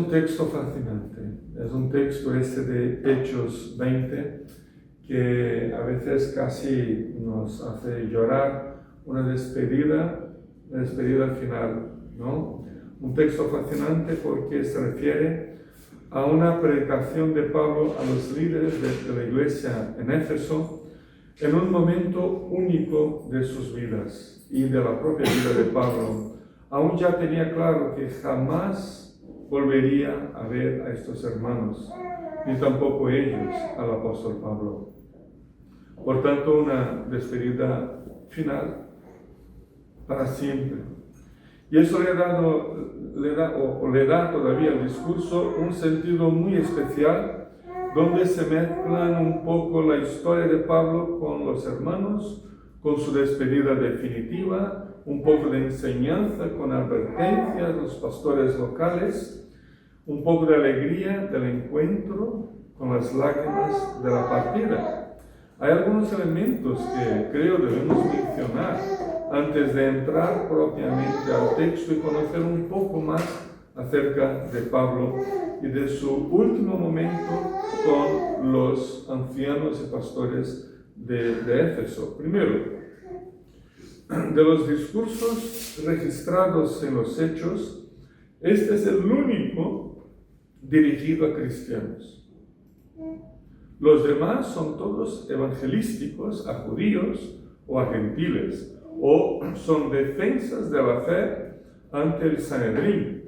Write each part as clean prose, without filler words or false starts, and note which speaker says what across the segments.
Speaker 1: un texto fascinante, es un texto de Hechos 20 que a veces casi nos hace llorar, una despedida final, ¿no? Un texto fascinante porque se refiere a una predicación de Pablo a los líderes de la iglesia en Éfeso en un momento único de sus vidas y de la propia vida de Pablo. Aún ya tenía claro que jamás volvería a ver a estos hermanos, ni tampoco ellos al apóstol Pablo. Por tanto, una despedida final para siempre. Y eso le da todavía al discurso un sentido muy especial, donde se mezclan un poco la historia de Pablo con los hermanos, con su despedida definitiva, un poco de enseñanza con advertencias a los pastores locales, un poco de alegría del encuentro con las lágrimas de la partida. Hay algunos elementos que creo debemos mencionar antes de entrar propiamente al texto y conocer un poco más acerca de Pablo y de su último momento con los ancianos y pastores de Éfeso. Primero, de los discursos registrados en los Hechos, este es el único dirigido a cristianos. Los demás son todos evangelísticos a judíos o a gentiles, o son defensas de la fe ante el Sanedrín.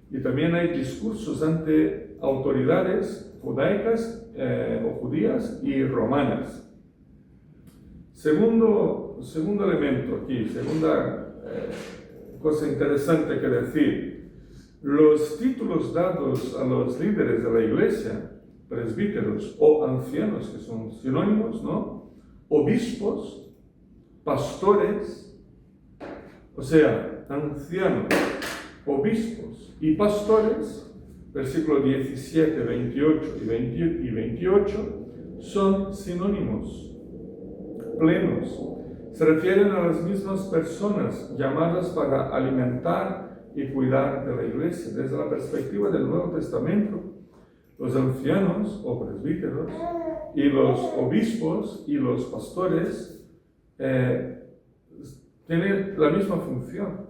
Speaker 1: Y también hay discursos ante autoridades judaicas o judías y romanas. Segundo elemento aquí, segunda cosa interesante que decir. Los títulos dados a los líderes de la iglesia, presbíteros o ancianos, que son sinónimos, ¿no? Obispos, pastores, o sea, ancianos, obispos y pastores, versículo 17, 28 y 28, son sinónimos, plenos. Se refieren a las mismas personas llamadas para alimentar y cuidar de la iglesia. Desde la perspectiva del Nuevo Testamento, los ancianos o presbíteros y los obispos y los pastores tienen la misma función,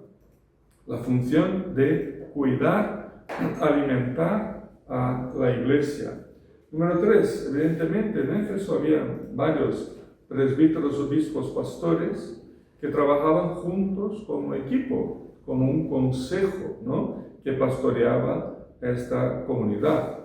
Speaker 1: la función de cuidar, alimentar a la iglesia. Número 3, evidentemente en Éfeso había varios presbíteros, obispos, pastores que trabajaban juntos como equipo, como un consejo, ¿no?, que pastoreaba esta comunidad.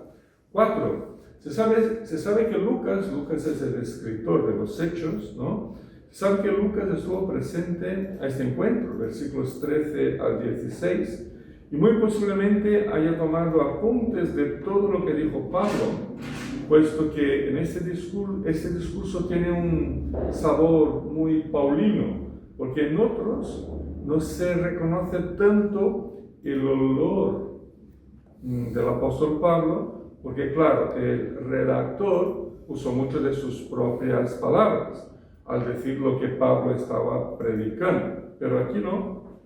Speaker 1: 4. Se sabe que Lucas es el escritor de los Hechos, ¿no? Se sabe que Lucas estuvo presente a este encuentro, versículos 13 al 16, y muy posiblemente haya tomado apuntes de todo lo que dijo Pablo, puesto que en este discurso tiene un sabor muy paulino, porque en otros no se reconoce tanto el olor del apóstol Pablo, porque claro, el redactor usó muchas de sus propias palabras al decir lo que Pablo estaba predicando, pero aquí no.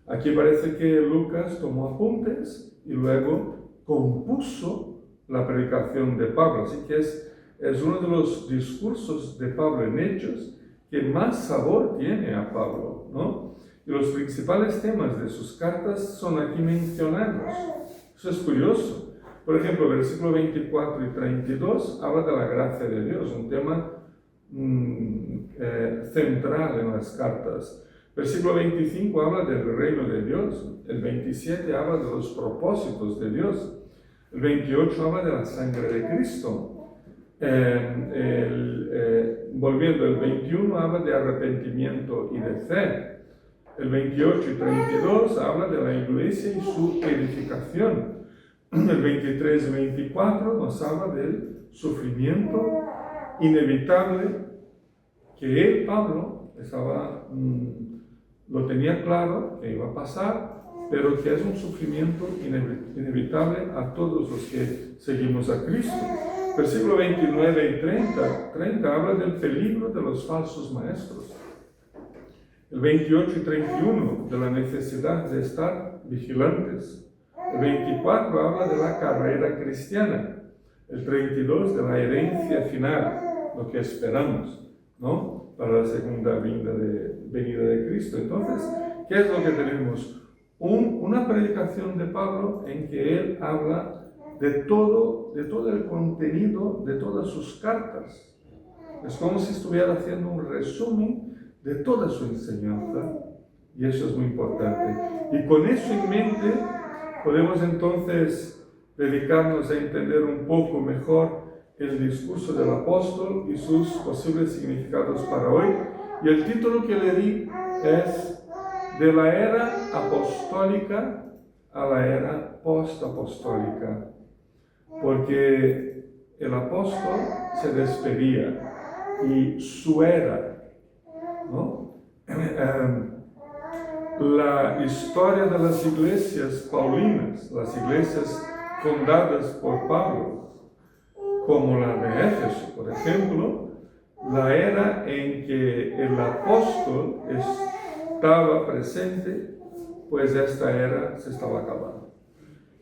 Speaker 1: Aquí parece que Lucas tomó apuntes y luego compuso la predicación de Pablo, así que es uno de los discursos de Pablo en Hechos que más sabor tiene a Pablo, ¿no? Y los principales temas de sus cartas son aquí mencionados. Eso es curioso. Por ejemplo, versículo 24 y 32 habla de la gracia de Dios, un tema central en las cartas. Versículo 25 habla del reino de Dios. El 27 habla de los propósitos de Dios. El 28 habla de la sangre de Cristo. Volviendo, el 21 habla de arrepentimiento y de fe. El 28 y 32 habla de la iglesia y su edificación. El 23 y 24 nos habla del sufrimiento inevitable que él, Pablo, lo tenía claro que iba a pasar, pero que es un sufrimiento inevitable a todos los que seguimos a Cristo. Versículo 29 y 30 habla del peligro de los falsos maestros. El 28 y 31 de la necesidad de estar vigilantes. El 24 habla de la carrera cristiana. El 32 de la herencia final, lo que esperamos, ¿no? Para la segunda venida de Cristo. Entonces, ¿qué es lo que tenemos? Una predicación de Pablo en que él habla de todo el contenido de todas sus cartas. Es como si estuviera haciendo un resumen de toda su enseñanza, y eso es muy importante. Y con eso en mente, podemos entonces dedicarnos a entender un poco mejor el discurso del apóstol y sus posibles significados para hoy. Y el título que le di es de la era apostólica a la era postapostólica, porque el apóstol se despedía y su era, ¿no? La historia de las iglesias paulinas, las iglesias fundadas por Pablo, como la de Éfeso, por ejemplo, la era en que el apóstol estaba presente, pues esta era se estaba acabando.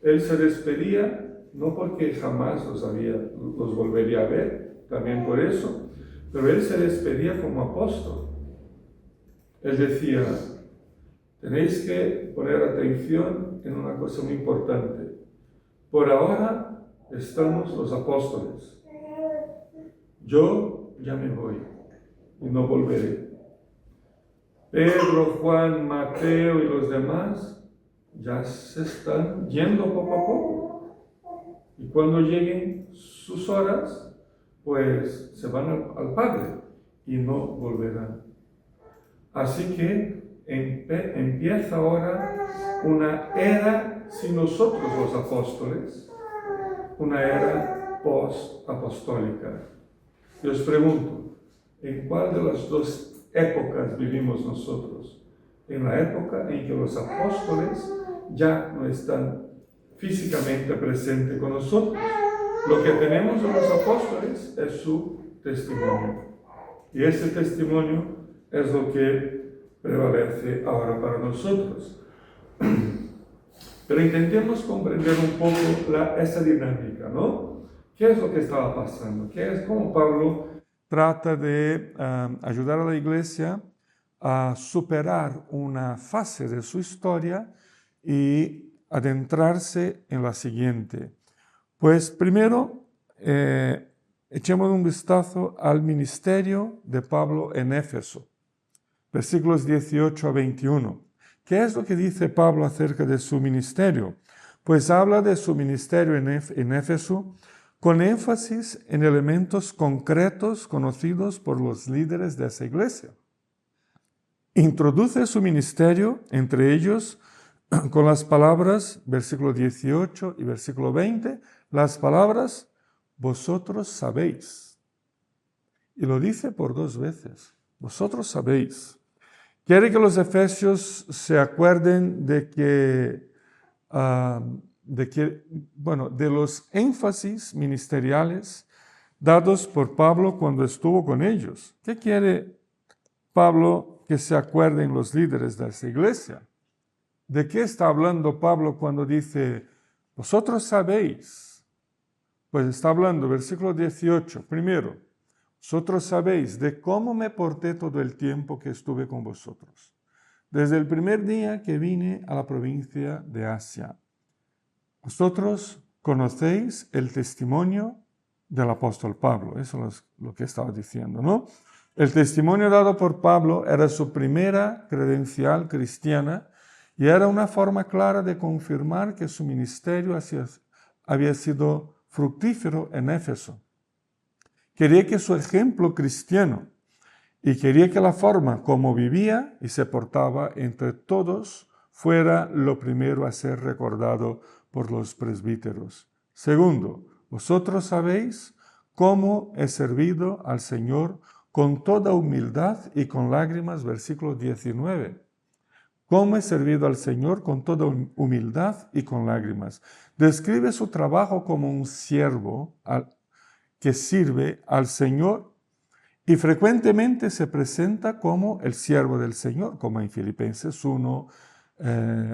Speaker 1: Él se despedía, no porque jamás los volvería a ver, también por eso, pero él se despedía como apóstol. Él decía: tenéis que poner atención en una cosa muy importante. Por ahora estamos los apóstoles. Yo ya me voy y no volveré. Pedro, Juan, Mateo y los demás ya se están yendo poco a poco. Y cuando lleguen sus horas, pues se van al Padre y no volverán. Así que empieza ahora una era sin nosotros los apóstoles, una era post-apostólica. Y os pregunto, ¿en cuál de las dos épocas vivimos nosotros? En la época en que los apóstoles ya no están físicamente presentes con nosotros. Lo que tenemos de los apóstoles es su testimonio. Y ese testimonio es lo que prevalece ahora para nosotros. Pero intentemos comprender un poco esa dinámica, ¿no? ¿Qué es lo que estaba pasando? ¿Cómo Pablo trata de ayudar a la iglesia a superar una fase de su historia y adentrarse en la siguiente? Pues primero, echemos un vistazo al ministerio de Pablo en Éfeso, versículos 18 a 21. ¿Qué es lo que dice Pablo acerca de su ministerio? Pues habla de su ministerio en Éfeso con énfasis en elementos concretos conocidos por los líderes de esa iglesia. Introduce su ministerio, entre ellos, con las palabras, versículo 18 y versículo 20, las palabras, vosotros sabéis. Y lo dice por 2 veces, vosotros sabéis. Quiere que los efesios se acuerden de los énfasis ministeriales dados por Pablo cuando estuvo con ellos. ¿Qué quiere Pablo que se acuerden los líderes de esa iglesia? ¿De qué está hablando Pablo cuando dice, vosotros sabéis? Pues está hablando, versículo 18, primero, vosotros sabéis de cómo me porté todo el tiempo que estuve con vosotros, desde el primer día que vine a la provincia de Asia. Vosotros conocéis el testimonio del apóstol Pablo, eso es lo que estaba diciendo, ¿no? El testimonio dado por Pablo era su primera credencial cristiana y era una forma clara de confirmar que su ministerio había sido fructífero en Éfeso. Quería que su ejemplo cristiano y quería que la forma como vivía y se portaba entre todos fuera lo primero a ser recordado por los presbíteros. Segundo, vosotros sabéis cómo he servido al Señor con toda humildad y con lágrimas, versículo 19. Cómo he servido al Señor con toda humildad y con lágrimas. Describe su trabajo como un siervo que sirve al Señor y frecuentemente se presenta como el siervo del Señor, como en Filipenses 1,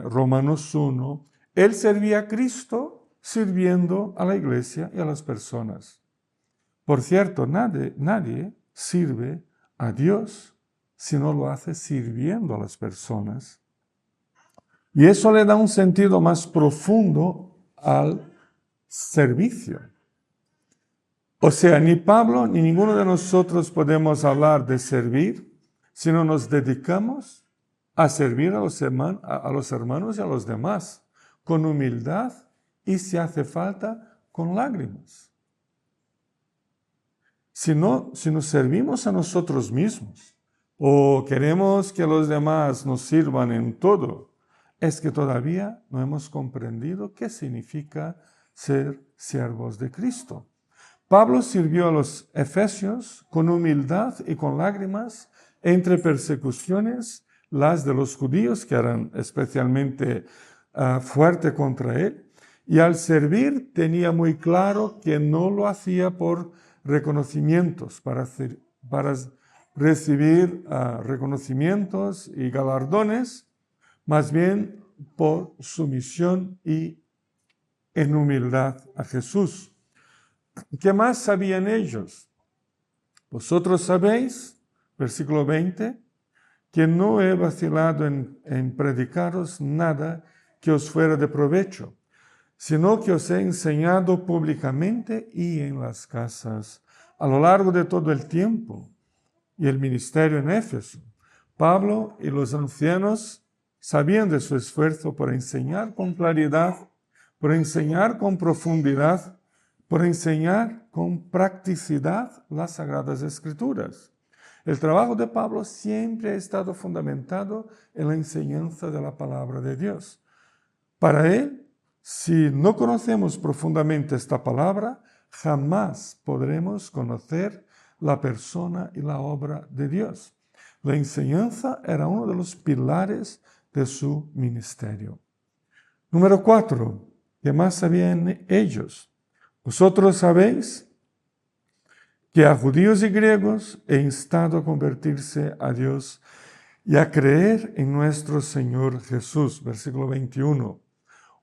Speaker 1: Romanos 1,
Speaker 2: Él servía a Cristo sirviendo a la iglesia y a las personas. Por cierto, nadie sirve a Dios si no lo hace sirviendo a las personas. Y eso le da un sentido más profundo al servicio. O sea, ni Pablo ni ninguno de nosotros podemos hablar de servir si no nos dedicamos a servir a los hermanos y a los demás, con humildad y, si hace falta, con lágrimas. Si nos servimos a nosotros mismos o queremos que los demás nos sirvan en todo, es que todavía no hemos comprendido qué significa ser siervos de Cristo. Pablo sirvió a los efesios con humildad y con lágrimas entre persecuciones, las de los judíos, que eran especialmente fuertes contra él, y al servir tenía muy claro que no lo hacía por reconocimientos, para recibir reconocimientos y galardones, más bien por sumisión y en humildad a Jesús. ¿Qué más sabían ellos? Vosotros sabéis, versículo 20, que no he vacilado en predicaros nada que os fuera de provecho, sino que os he enseñado públicamente y en las casas, a lo largo de todo el tiempo y el ministerio en Éfeso. Pablo y los ancianos sabían de su esfuerzo por enseñar con claridad, por enseñar con profundidad, por enseñar con practicidad las Sagradas Escrituras. El trabajo de Pablo siempre ha estado fundamentado en la enseñanza de la palabra de Dios. Para él, si no conocemos profundamente esta palabra, jamás podremos conocer la persona y la obra de Dios. La enseñanza era uno de los pilares de su ministerio. Número 4. ¿Qué más sabían ellos? Vosotros sabéis que a judíos y griegos he instado a convertirse a Dios y a creer en nuestro Señor Jesús. Versículo 21.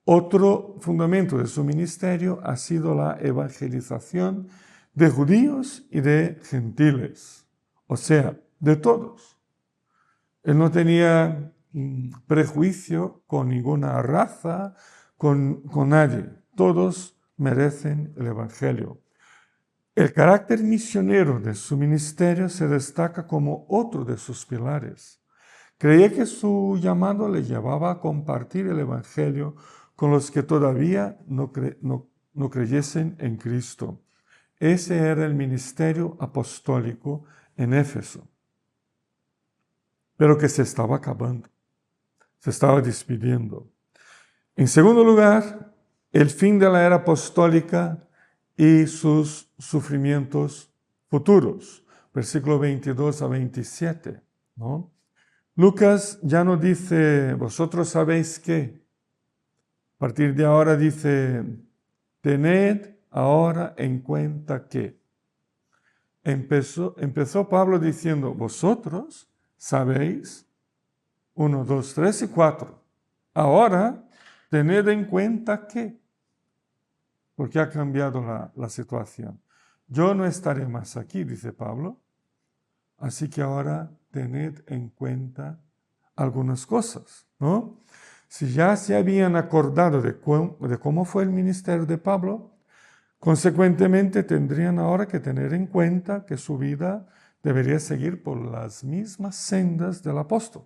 Speaker 2: Otro fundamento de su ministerio ha sido la evangelización de judíos y de gentiles, o sea, de todos. Él no tenía prejuicio con ninguna raza, con nadie. Todos merecen el Evangelio. El carácter misionero de su ministerio se destaca como otro de sus pilares. Creía que su llamado le llevaba a compartir el Evangelio con los que todavía no creyesen en Cristo. Ese era el ministerio apostólico en Éfeso, pero que se estaba acabando, se estaba despidiendo. En segundo lugar, el fin de la era apostólica y sus sufrimientos futuros. Versículo 22 a 27, ¿no? Lucas ya no dice, vosotros sabéis qué. A partir de ahora dice, tened ahora en cuenta que. Empezó Pablo diciendo, vosotros sabéis, 1, 2, 3 y 4. Ahora, tened en cuenta que, porque ha cambiado la situación. Yo no estaré más aquí, dice Pablo, así que ahora tened en cuenta algunas cosas, ¿no? Si ya se habían acordado de cómo fue el ministerio de Pablo, consecuentemente tendrían ahora que tener en cuenta que su vida debería seguir por las mismas sendas del apóstol,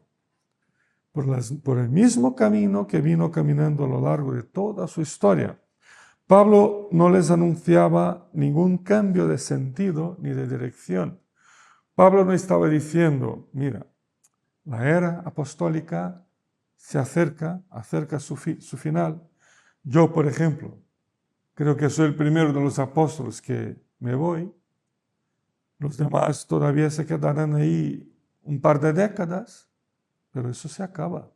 Speaker 2: por el mismo camino que vino caminando a lo largo de toda su historia. Pablo no les anunciaba ningún cambio de sentido ni de dirección. Pablo no estaba diciendo, mira, la era apostólica se acerca su final. Yo, por ejemplo, creo que soy el primero de los apóstoles que me voy. Los demás todavía se quedarán ahí un par de décadas, pero eso se acaba.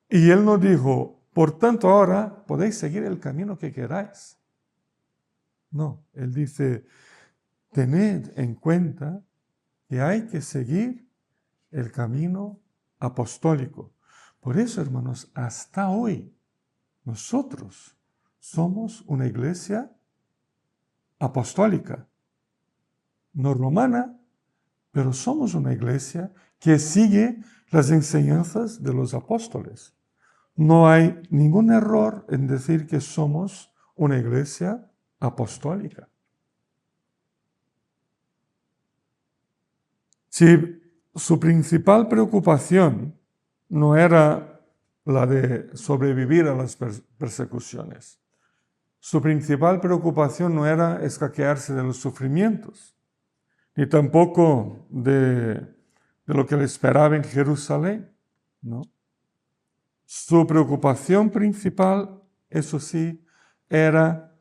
Speaker 2: Y él no dijo, por tanto ahora podéis seguir el camino que queráis. No, él dice, tened en cuenta que hay que seguir el camino apostólico. Por eso, hermanos, hasta hoy nosotros somos una iglesia apostólica, no romana, pero somos una iglesia que sigue las enseñanzas de los apóstoles. No hay ningún error en decir que somos una iglesia apostólica. Si su principal preocupación no era la de sobrevivir a las persecuciones, su principal preocupación no era escaquearse de los sufrimientos, ni tampoco de lo que le esperaba en Jerusalén, ¿no? Su preocupación principal, eso sí, era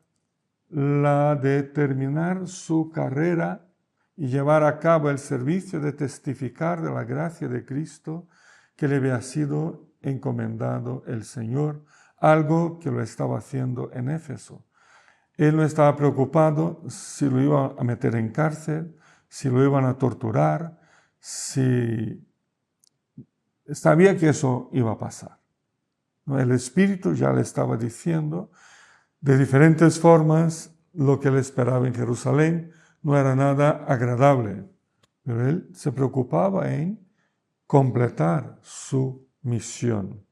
Speaker 2: la de terminar su carrera y llevar a cabo el servicio de testificar de la gracia de Cristo que le había sido encomendado el Señor, algo que lo estaba haciendo en Éfeso. Él no estaba preocupado si lo iban a meter en cárcel, si lo iban a torturar, si sabía que eso iba a pasar. El Espíritu ya le estaba diciendo de diferentes formas lo que le esperaba en Jerusalén. No era nada agradable, pero él se preocupaba en completar su misión.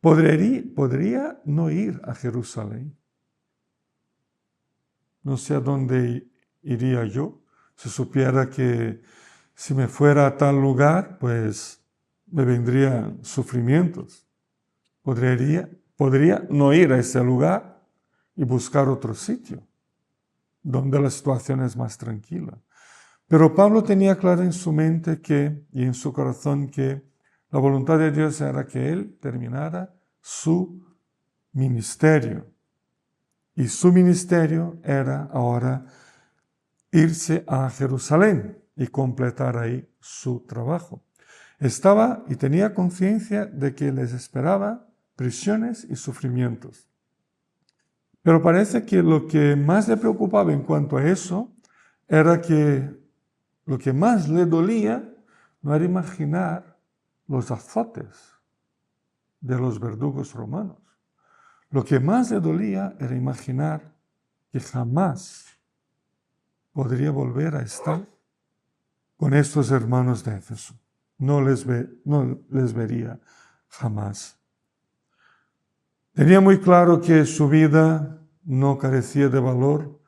Speaker 2: Podría no ir a Jerusalén. No sé a dónde iría yo. Si supiera que si me fuera a tal lugar, pues me vendrían sufrimientos. Podría no ir a ese lugar y buscar otro sitio, donde la situación es más tranquila. Pero Pablo tenía claro en su mente y en su corazón que la voluntad de Dios era que él terminara su ministerio. Y su ministerio era ahora irse a Jerusalén y completar ahí su trabajo. Estaba y tenía conciencia de que les esperaba prisiones y sufrimientos. Pero parece que lo que más le preocupaba en cuanto a eso era que lo que más le dolía no era imaginar los azotes de los verdugos romanos. Lo que más le dolía era imaginar que jamás podría volver a estar con estos hermanos de Éfeso. No les vería jamás. Tenía muy claro que su vida no carecía de valor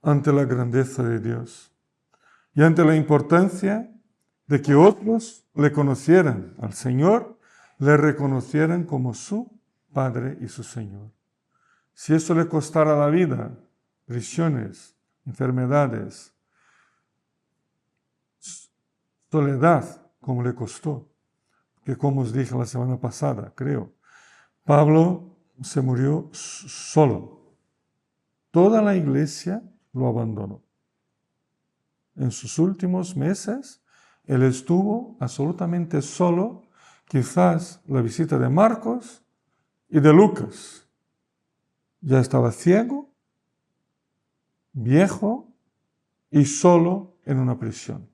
Speaker 2: ante la grandeza de Dios y ante la importancia de que otros le conocieran al Señor, le reconocieran como su Padre y su Señor. Si eso le costara la vida, prisiones, enfermedades, soledad, como le costó, que como os dije la semana pasada, creo, Pablo se murió solo. Toda la iglesia lo abandonó. En sus últimos meses, él estuvo absolutamente solo, quizás la visita de Marcos y de Lucas. Ya estaba ciego, viejo y solo en una prisión.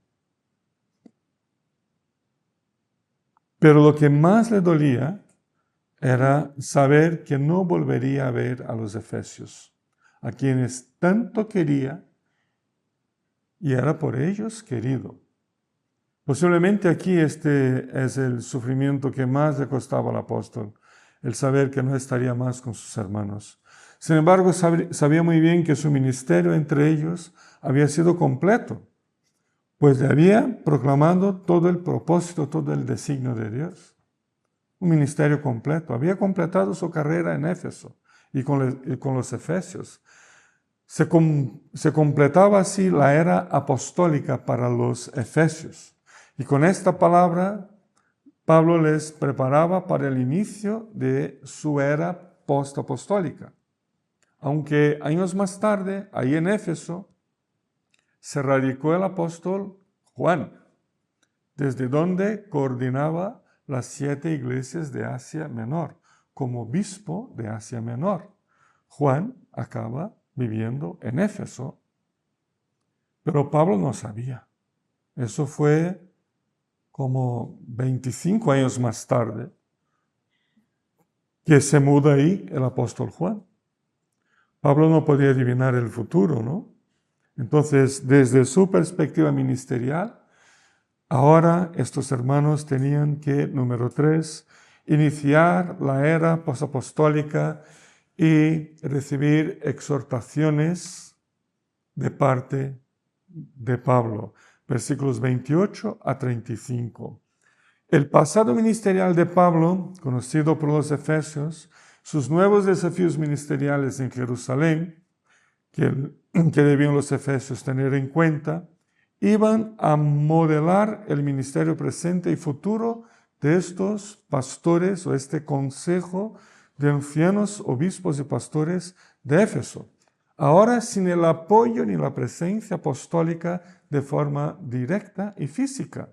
Speaker 2: Pero lo que más le dolía era saber que no volvería a ver a los efesios, a quienes tanto quería y era por ellos querido. Posiblemente aquí este es el sufrimiento que más le costaba al apóstol, el saber que no estaría más con sus hermanos. Sin embargo, sabía muy bien que su ministerio entre ellos había sido completo, pues le había proclamado todo el propósito, todo el designio de Dios. Un ministerio completo. Había completado su carrera en Éfeso y con los efesios. Se completaba así la era apostólica para los efesios. Y con esta palabra, Pablo les preparaba para el inicio de su era postapostólica. Aunque años más tarde, ahí en Éfeso, se radicó el apóstol Juan, desde donde coordinaba las 7 iglesias de Asia Menor, como obispo de Asia Menor. Juan acaba viviendo en Éfeso, pero Pablo no sabía. Eso fue como 25 años más tarde, que se muda ahí el apóstol Juan. Pablo no podía adivinar el futuro, ¿no? Entonces, desde su perspectiva ministerial, ahora estos hermanos tenían que, número 3, iniciar la era posapostólica y recibir exhortaciones de parte de Pablo. Versículos 28 a 35. El pasado ministerial de Pablo, conocido por los efesios, sus nuevos desafíos ministeriales en Jerusalén, que debían los efesios tener en cuenta, iban a modelar el ministerio presente y futuro de estos pastores o este consejo de ancianos, obispos y pastores de Éfeso. Ahora sin el apoyo ni la presencia apostólica de forma directa y física.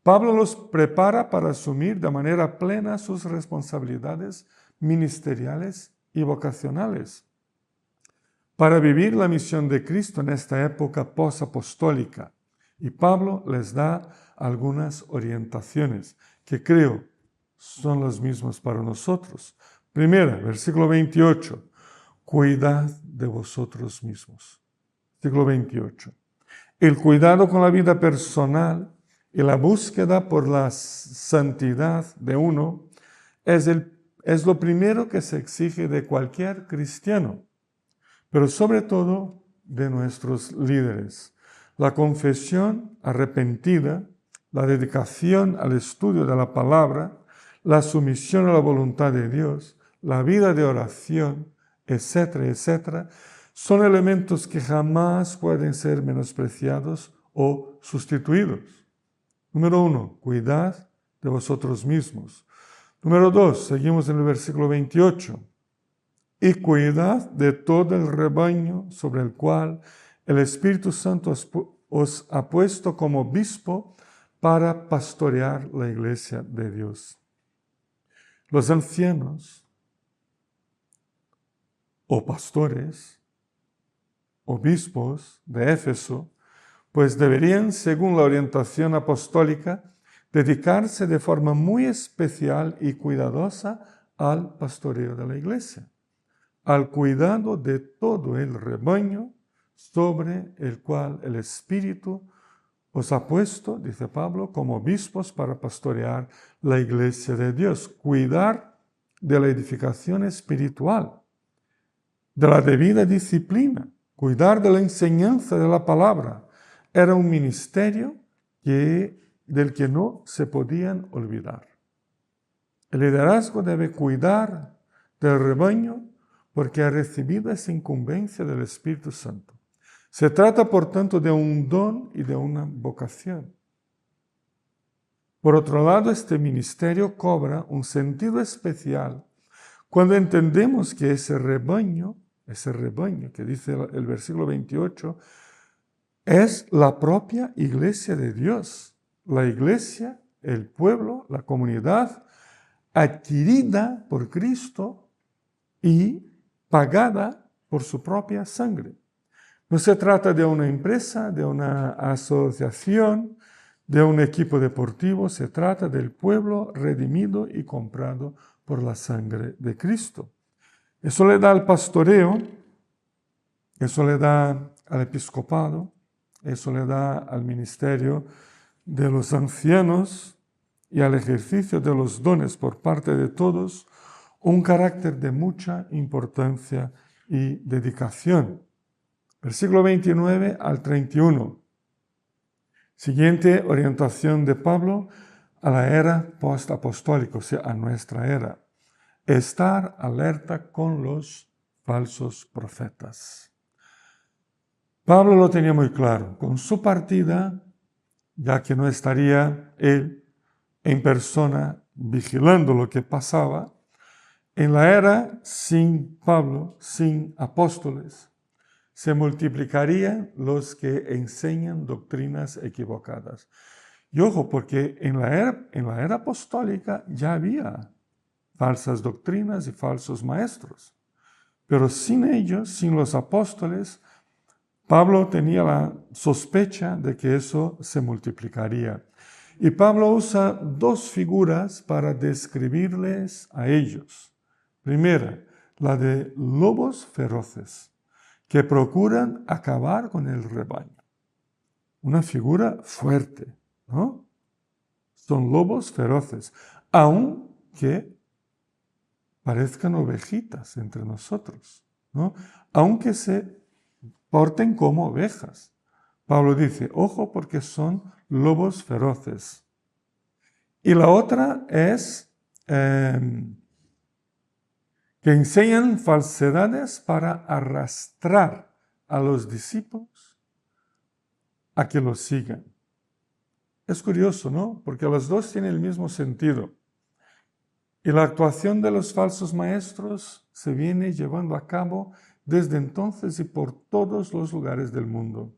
Speaker 2: Pablo los prepara para asumir de manera plena sus responsabilidades ministeriales y vocacionales, para vivir la misión de Cristo en esta época posapostólica. Y Pablo les da algunas orientaciones que creo son las mismas para nosotros. Primera, versículo 28. Cuidad de vosotros mismos. Versículo 28. El cuidado con la vida personal y la búsqueda por la santidad de uno es lo primero que se exige de cualquier cristiano, pero sobre todo de nuestros líderes. La confesión arrepentida, la dedicación al estudio de la palabra, la sumisión a la voluntad de Dios, la vida de oración, etcétera, etcétera, son elementos que jamás pueden ser menospreciados o sustituidos. Número 1, cuidad de vosotros mismos. Número 2, seguimos en el versículo 28. Y cuidad de todo el rebaño sobre el cual el Espíritu Santo os ha puesto como obispo para pastorear la iglesia de Dios. Los ancianos o pastores, obispos de Éfeso, pues deberían, según la orientación apostólica, dedicarse de forma muy especial y cuidadosa al pastoreo de la iglesia, al cuidado de todo el rebaño sobre el cual el Espíritu os ha puesto, dice Pablo, como obispos para pastorear la iglesia de Dios, cuidar de la edificación espiritual, de la debida disciplina, cuidar de la enseñanza de la palabra. Era un ministerio del que no se podían olvidar. El liderazgo debe cuidar del rebaño porque ha recibido esa incumbencia del Espíritu Santo. Se trata, por tanto, de un don y de una vocación. Por otro lado, este ministerio cobra un sentido especial cuando entendemos que ese rebaño que dice el versículo 28, es la propia iglesia de Dios. La iglesia, el pueblo, la comunidad adquirida por Cristo y pagada por su propia sangre. No se trata de una empresa, de una asociación, de un equipo deportivo. Se trata del pueblo redimido y comprado por la sangre de Cristo. Eso le da al pastoreo, eso le da al episcopado, eso le da al ministerio de los ancianos y al ejercicio de los dones por parte de todos un carácter de mucha importancia y dedicación. Versículo 29 al 31. Siguiente orientación de Pablo a la era postapostólica, o sea, a nuestra era. Estar alerta con los falsos profetas. Pablo lo tenía muy claro. Con su partida, ya que no estaría él en persona vigilando lo que pasaba, en la era sin Pablo, sin apóstoles, se multiplicarían los que enseñan doctrinas equivocadas. Y ojo, porque en la era apostólica ya había falsas doctrinas y falsos maestros. Pero sin ellos, sin los apóstoles, Pablo tenía la sospecha de que eso se multiplicaría. Y Pablo usa dos figuras para describirles a ellos. Primera, la de lobos feroces que procuran acabar con el rebaño. Una figura fuerte, ¿no? Son lobos feroces, aunque parezcan ovejitas entre nosotros, ¿no? Aunque se porten como ovejas. Pablo dice, ojo porque son lobos feroces. Y la otra es que enseñan falsedades para arrastrar a los discípulos a que los sigan. Es curioso, ¿no? Porque las dos tienen el mismo sentido. Y la actuación de los falsos maestros se viene llevando a cabo desde entonces y por todos los lugares del mundo.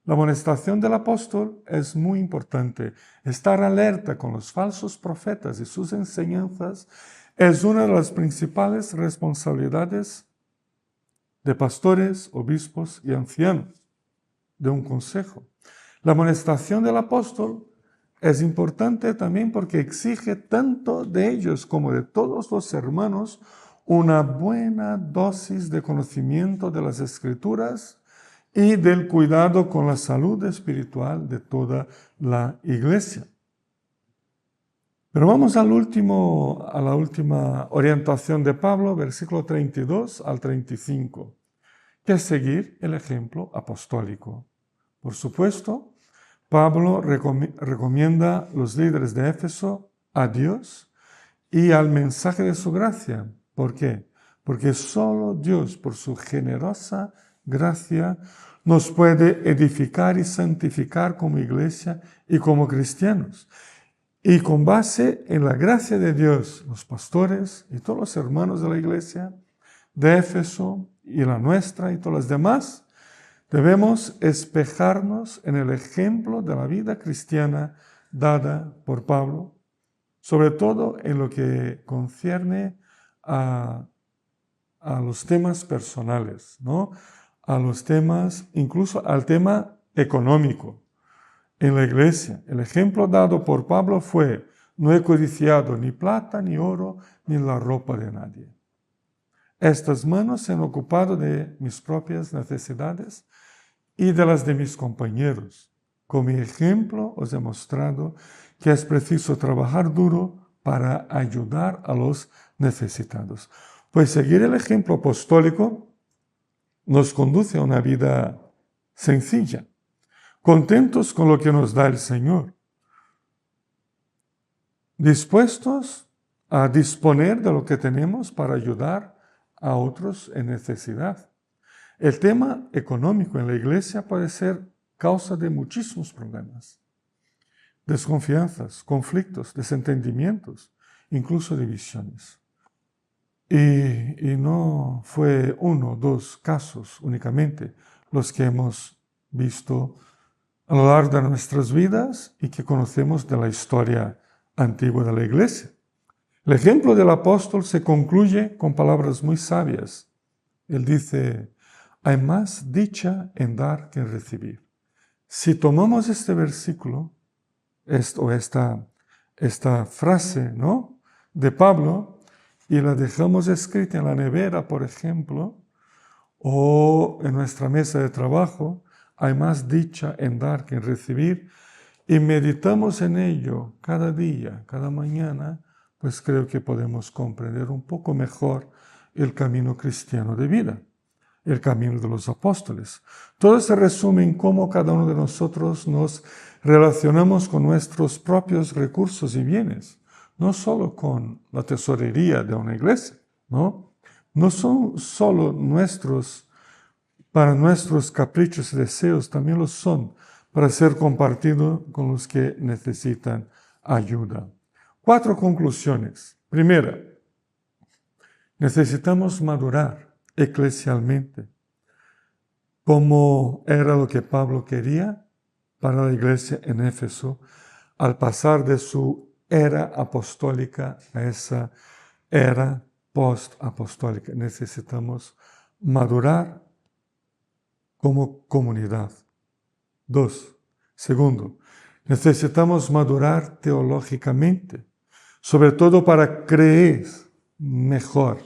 Speaker 2: La amonestación del apóstol es muy importante. Estar alerta con los falsos profetas y sus enseñanzas es una de las principales responsabilidades de pastores, obispos y ancianos de un consejo. La amonestación del apóstol es importante también porque exige tanto de ellos como de todos los hermanos una buena dosis de conocimiento de las Escrituras y del cuidado con la salud espiritual de toda la iglesia. Pero vamos a la última orientación de Pablo, versículo 32 al 35, que es seguir el ejemplo apostólico. Por supuesto, Pablo recomienda a los líderes de Éfeso a Dios y al mensaje de su gracia. ¿Por qué? Porque solo Dios, por su generosa gracia, nos puede edificar y santificar como iglesia y como cristianos. Y con base en la gracia de Dios, los pastores y todos los hermanos de la iglesia de Éfeso y la nuestra y todas las demás, debemos espejarnos en el ejemplo de la vida cristiana dada por Pablo, sobre todo en lo que concierne a los temas personales, ¿no? A los temas, incluso al tema económico. En la iglesia, el ejemplo dado por Pablo fue: no he codiciado ni plata, ni oro, ni la ropa de nadie. Estas manos se han ocupado de mis propias necesidades y de las de mis compañeros. Con mi ejemplo os he mostrado que es preciso trabajar duro para ayudar a los necesitados. Pues seguir el ejemplo apostólico nos conduce a una vida sencilla, contentos con lo que nos da el Señor, dispuestos a disponer de lo que tenemos para ayudar a otros en necesidad. El tema económico en la iglesia puede ser causa de muchísimos problemas, desconfianzas, conflictos, desentendimientos, incluso divisiones. Y no fue uno o dos casos únicamente los que hemos visto a lo largo de nuestras vidas y que conocemos de la historia antigua de la iglesia. El ejemplo del apóstol se concluye con palabras muy sabias. Él dice: hay más dicha en dar que en recibir. Si tomamos este versículo, esta frase, ¿no?, de Pablo, y la dejamos escrita en la nevera, por ejemplo, o en nuestra mesa de trabajo, hay más dicha en dar que en recibir, y meditamos en ello cada día, cada mañana, pues creo que podemos comprender un poco mejor el camino cristiano de vida, el camino de los apóstoles. Todo se resume en cómo cada uno de nosotros nos relacionamos con nuestros propios recursos y bienes, no solo con la tesorería de una iglesia, ¿no? No son solo para nuestros caprichos y deseos, también lo son para ser compartido con los que necesitan ayuda. 4 conclusiones. Primera, necesitamos madurar eclesialmente, como era lo que Pablo quería para la iglesia en Éfeso, al pasar de su era apostólica a esa era post-apostólica. Necesitamos madurar como comunidad. 2. Segundo, necesitamos madurar teológicamente, sobre todo para creer mejor,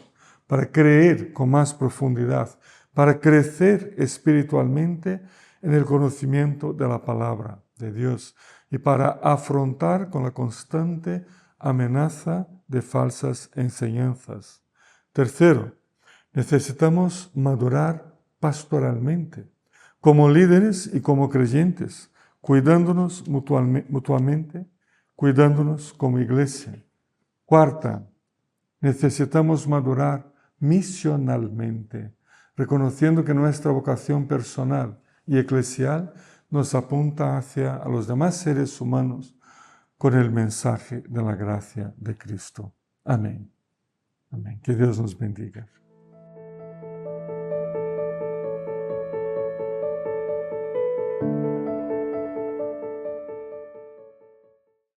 Speaker 2: para creer con más profundidad, para crecer espiritualmente en el conocimiento de la palabra de Dios y para afrontar con la constante amenaza de falsas enseñanzas. Tercero, necesitamos madurar pastoralmente, como líderes y como creyentes, cuidándonos mutuamente, cuidándonos como iglesia. Cuarta, necesitamos madurar misionalmente, reconociendo que nuestra vocación personal y eclesial nos apunta hacia a los demás seres humanos con el mensaje de la gracia de Cristo. Amén. Amén. Que Dios nos bendiga.